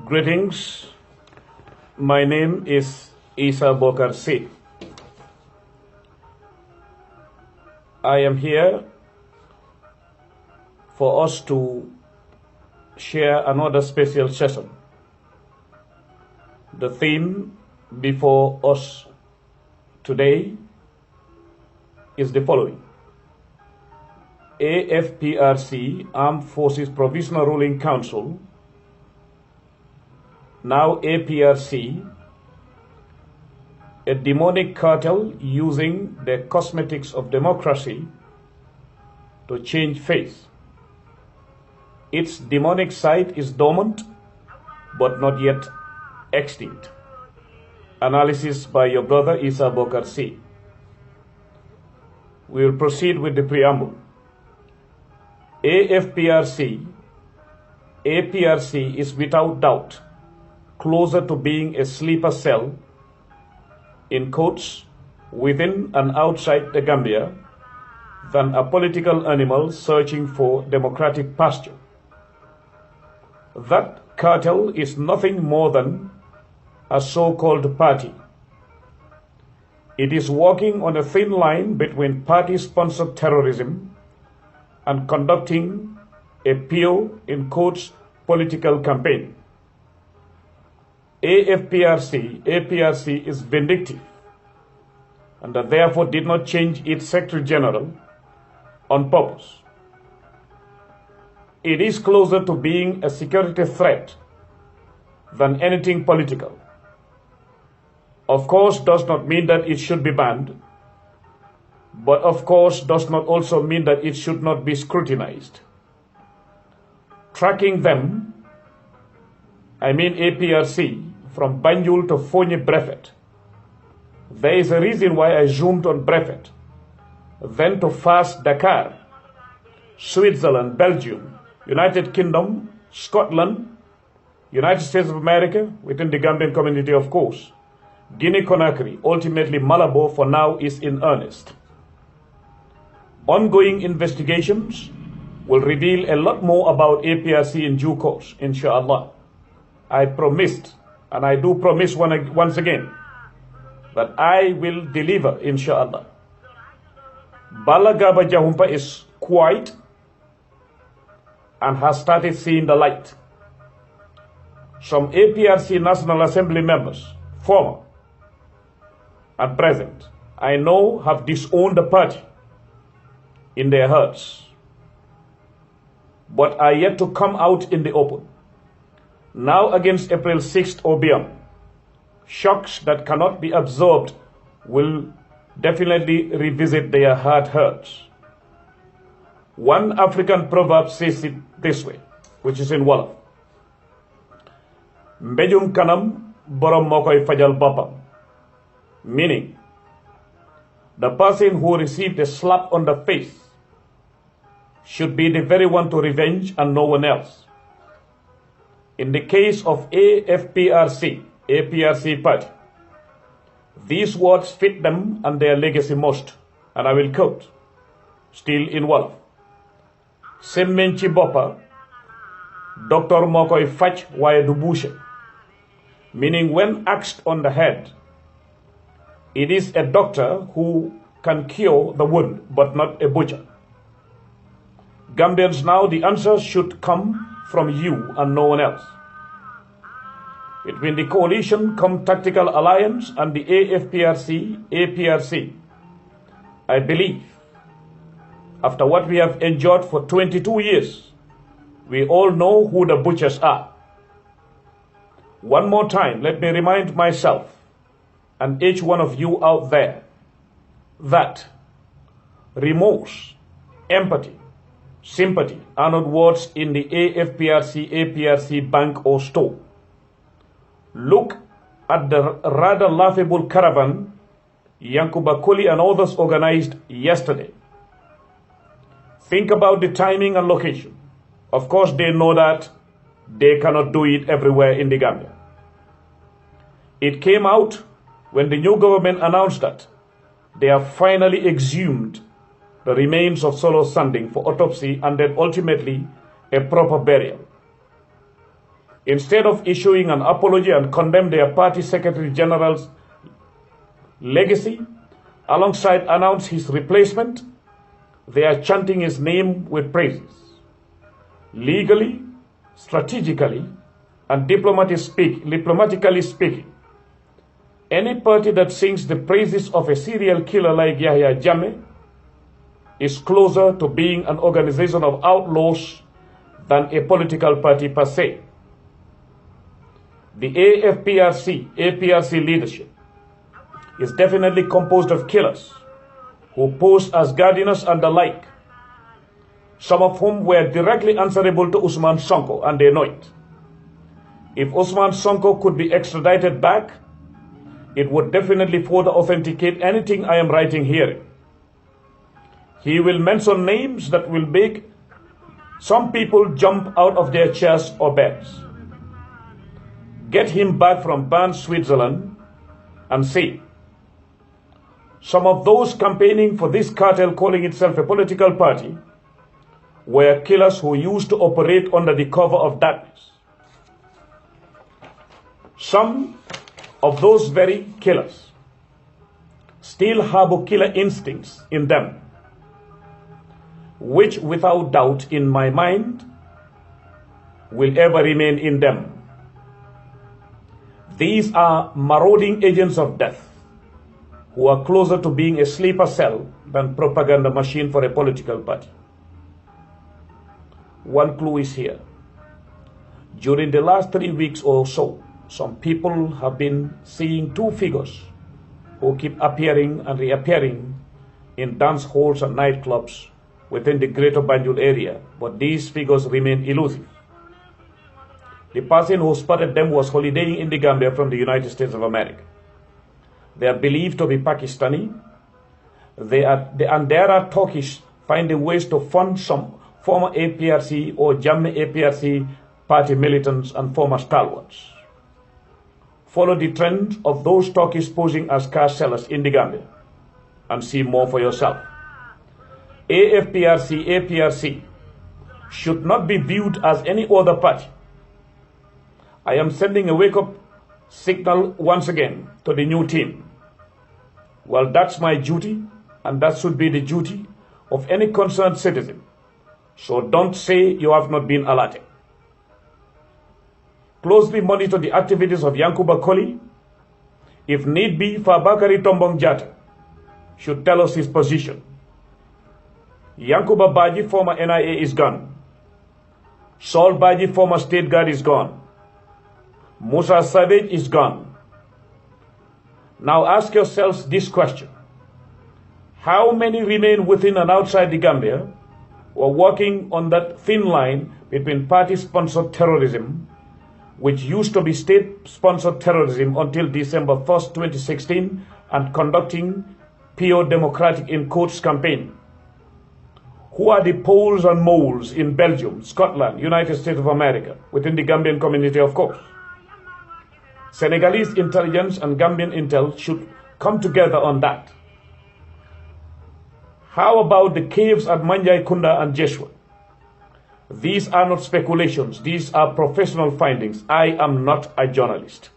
Greetings. My name is APRC. I am here for us to share another special session. The theme before us today is the following. APRC, Armed Forces Provisional Ruling Council, now APRC, a demonic cartel using the cosmetics of democracy to change face. Its demonic side is dormant, but not yet extinct. Analysis by your brother APRC. We will proceed with the preamble. APRC is without doubt closer to being a sleeper cell, in quotes, within and outside the Gambia than a political animal searching for democratic pasture. That cartel is nothing more than a so-called party. It is walking on a thin line between party-sponsored terrorism and conducting a pure, in quotes, political campaign. APRC is vindictive and therefore did not change its Secretary General on purpose. It is closer to being a security threat than anything political. Of course, does not mean that it should be banned, but of course does not also mean that it should not be scrutinized. Tracking them, I mean APRC, from Banjul to Fonyi Brefet. There is a reason why I zoomed on Brefet, then to Fas Dakar, Switzerland, Belgium, United Kingdom, Scotland, United States of America, within the Gambian community of course, Guinea-Conakry, ultimately Malabo for now is in earnest. Ongoing investigations will reveal a lot more about APRC in due course, inshallah. I promised, and I do promise once again, that I will deliver, inshallah. Balagaba Jahumpa is quiet and has started seeing the light. Some APRC National Assembly members, former and present, I know have disowned the party in their hearts, but are yet to come out in the open. Now against April 6th or beyond, shocks that cannot be absorbed will definitely revisit their heart hurts. One African proverb says it this way, which is in Wolof. Mbejum kanam borom mokoy fajal bopam. Meaning, the person who received a slap on the face should be the very one to revenge and no one else. In the case of APRC party, these words fit them and their legacy most, and I will quote, still in Wolof. Semmenchi Bopa, Dr. Mokoy Fach Waye du Boucher, meaning when axed on the head, it is a doctor who can cure the wound, but not a butcher. Gambians, now the answer should come from you and no one else. Between the coalition come tactical alliance and the APRC, I believe, after what we have endured for 22 years, we all know who the butchers are. One more time, let me remind myself and each one of you out there that remorse, empathy, sympathy are not words in the APRC bank or store. Look at the rather laughable caravan Yankuba Koli and others organized yesterday. Think about the timing and location. Of course, they know that they cannot do it everywhere in the Gambia. It came out when the new government announced that they have finally exhumed the remains of Solo Sanding for autopsy and then ultimately a proper burial. Instead of issuing an apology and condemn their party Secretary General's legacy, alongside announce his replacement, they are chanting his name with praises. Legally, strategically, and diplomatically speaking, any party that sings the praises of a serial killer like Yahya Jammeh is closer to being an organization of outlaws than a political party per se. The APRC leadership is definitely composed of killers who pose as guardians and the like, some of whom were directly answerable to Usman Sonko, and they know it. If Usman Sonko could be extradited back, it would definitely further authenticate anything I am writing here. He will mention names that will make some people jump out of their chairs or beds. Get him back from Bern, Switzerland, and see. Some of those campaigning for this cartel calling itself a political party were killers who used to operate under the cover of darkness. Some of those very killers still harbor killer instincts in them, which without doubt in my mind will ever remain in them. These are marauding agents of death who are closer to being a sleeper cell than propaganda machine for a political party. One clue is here. During the last 3 weeks or so, some people have been seeing two figures who keep appearing and reappearing in dance halls and nightclubs within the greater Banjul area, but these figures remain elusive. The person who spotted them was holidaying in the Gambia from the United States of America. They are believed to be Pakistani. And there are Turkish finding ways to fund some former APRC or Jammeh APRC party militants and former stalwarts. Follow the trend of those Turkish posing as car sellers in the Gambia and see more for yourself. APRC should not be viewed as any other party. I am sending a wake-up signal once again to the new team. Well, that's my duty, and that should be the duty of any concerned citizen. So don't say you have not been alerted. Closely monitor the activities of Yankuba Koli. If need be, Fabakary Tombong Jatta should tell us his position. Yankuba Baji, former NIA, is gone. Saul Baji, former State Guard, is gone. Musa Savage is gone. Now ask yourselves this question. How many remain within and outside the Gambia or working on that thin line between party-sponsored terrorism, which used to be state-sponsored terrorism until December 1st, 2016, and conducting pure democratic in quotes campaign? Who are the poles and moles in Belgium, Scotland, United States of America, within the Gambian community, of course? Senegalese intelligence and Gambian intel should come together on that. How about the caves at Manjai Kunda and Jeshua? These are not speculations. These are professional findings. I am not a journalist.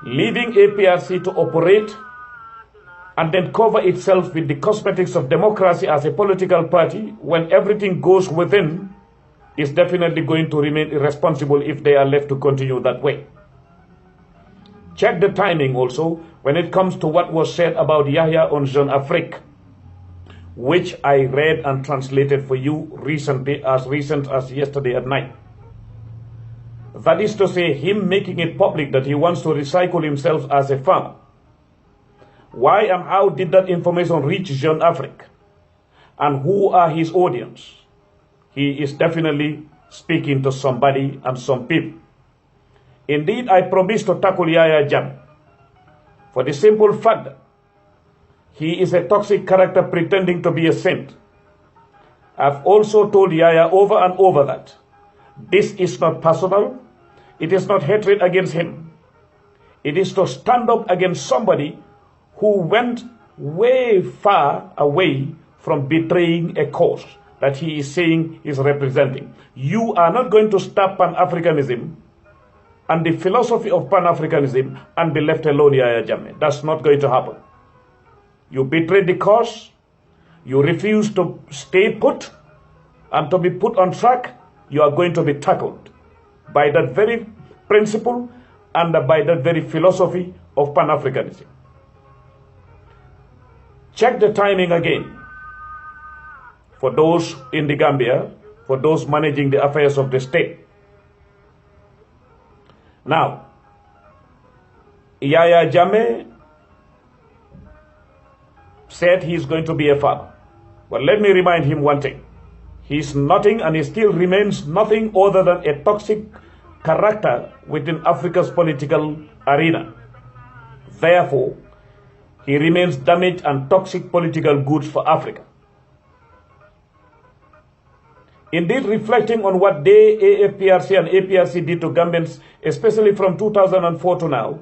Leaving APRC to operate and then cover itself with the cosmetics of democracy as a political party when everything goes within is definitely going to remain irresponsible if they are left to continue that way. Check the timing also when it comes to what was said about Yahya on Jeune Afrique, which I read and translated for you recently, as recent as yesterday at night. That is to say, him making it public that he wants to recycle himself as a farmer. Why and how did that information reach Jeune Afrique? And who are his audience? He is definitely speaking to somebody and some people. Indeed, I promised to tackle Yahya Jammeh for the simple fact that he is a toxic character pretending to be a saint. I've also told Yahya over and over that this is not personal. It is not hatred against him. It is to stand up against somebody who went way far away from betraying a cause that he is saying is representing. You are not going to stop Pan-Africanism and the philosophy of Pan-Africanism and be left alone, Yaya Jammeh. That's not going to happen. You betrayed the cause. You refuse to stay put and to be put on track. You are going to be tackled by that very principle and by that very philosophy of Pan-Africanism. Check the timing again. For those in the Gambia, for those managing the affairs of the state. Now, Yaya Jammeh said he is going to be a father. Well, let me remind him one thing. He is nothing and he still remains nothing other than a toxic character within Africa's political arena. Therefore, he remains damaged and toxic political goods for Africa. Indeed, reflecting on what they, APRC and APRC did to Gambians, especially from 2004 to now,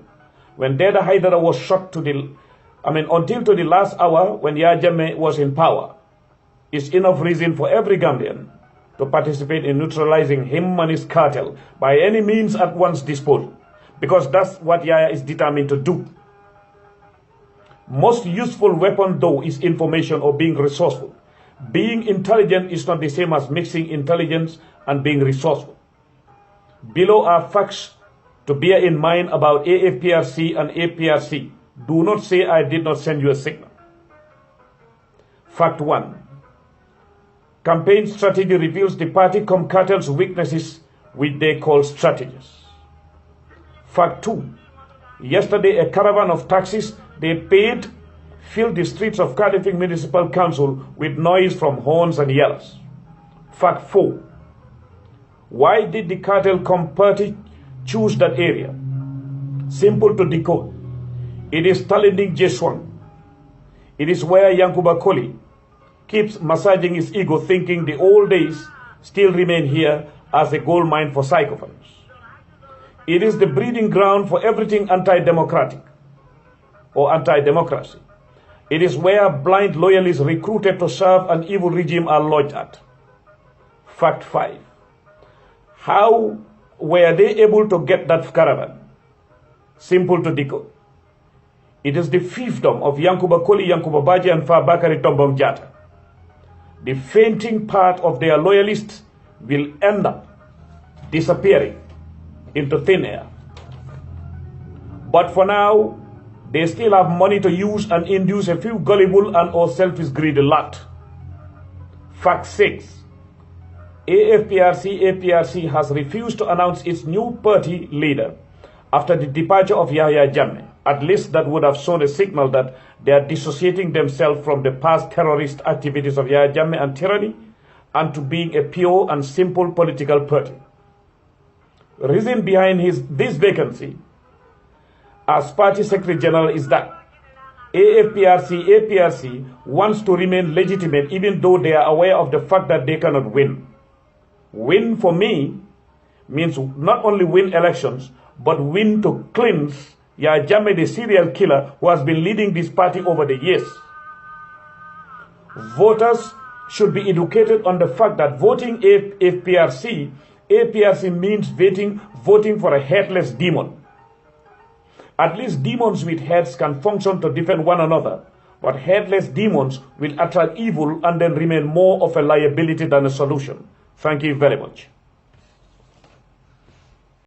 when Deda Haidara was shot until to the last hour when Yaya Jammeh was in power, is enough reason for every Gambian to participate in neutralizing him and his cartel by any means at one's disposal, because that's what Yaya is determined to do. Most useful weapon, though, is information or being resourceful. Being intelligent is not the same as mixing intelligence and being resourceful. Below are facts to bear in mind about APRC and APRC. Do not say I did not send you a signal. Fact 1. Campaign strategy reveals the party cartel's weaknesses, which they call strategies. Fact 2. Yesterday, a caravan of taxis they paid filled the streets of Cardiff Municipal Council with noise from horns and yells. Fact 4. Why did the cartel party choose that area? Simple to decode. It is Talending Jeswang. It is where Yankuba Koli keeps massaging his ego, thinking the old days still remain here as a gold mine for psychopaths. It is the breeding ground for everything anti-democratic or anti-democracy. It is where blind loyalists recruited to serve an evil regime are lodged at. Fact 5. How were they able to get that caravan? Simple to decode. It is the fiefdom of Yankuba Koli, Yankuba Baji, and Fabakary Tombong Jatta. The fainting part of their loyalists will end up disappearing into thin air. But for now, they still have money to use and induce a few gullible and or selfish greedy lot. Fact 6. APRC has refused to announce its new party leader after the departure of Yaya Jammeh. At least that would have shown a signal that they are dissociating themselves from the past terrorist activities of Yaya Jammeh and tyranny and to being a pure and simple political party. The reason behind this vacancy as Party Secretary General is that APRC wants to remain legitimate even though they are aware of the fact that they cannot win. Win for me means not only win elections, but win to cleanse Yaya Jammeh, the serial killer who has been leading this party over the years. Voters should be educated on the fact that voting APRC means voting for a headless demon. At least demons with heads can function to defend one another, but headless demons will attract evil and then remain more of a liability than a solution. Thank you very much.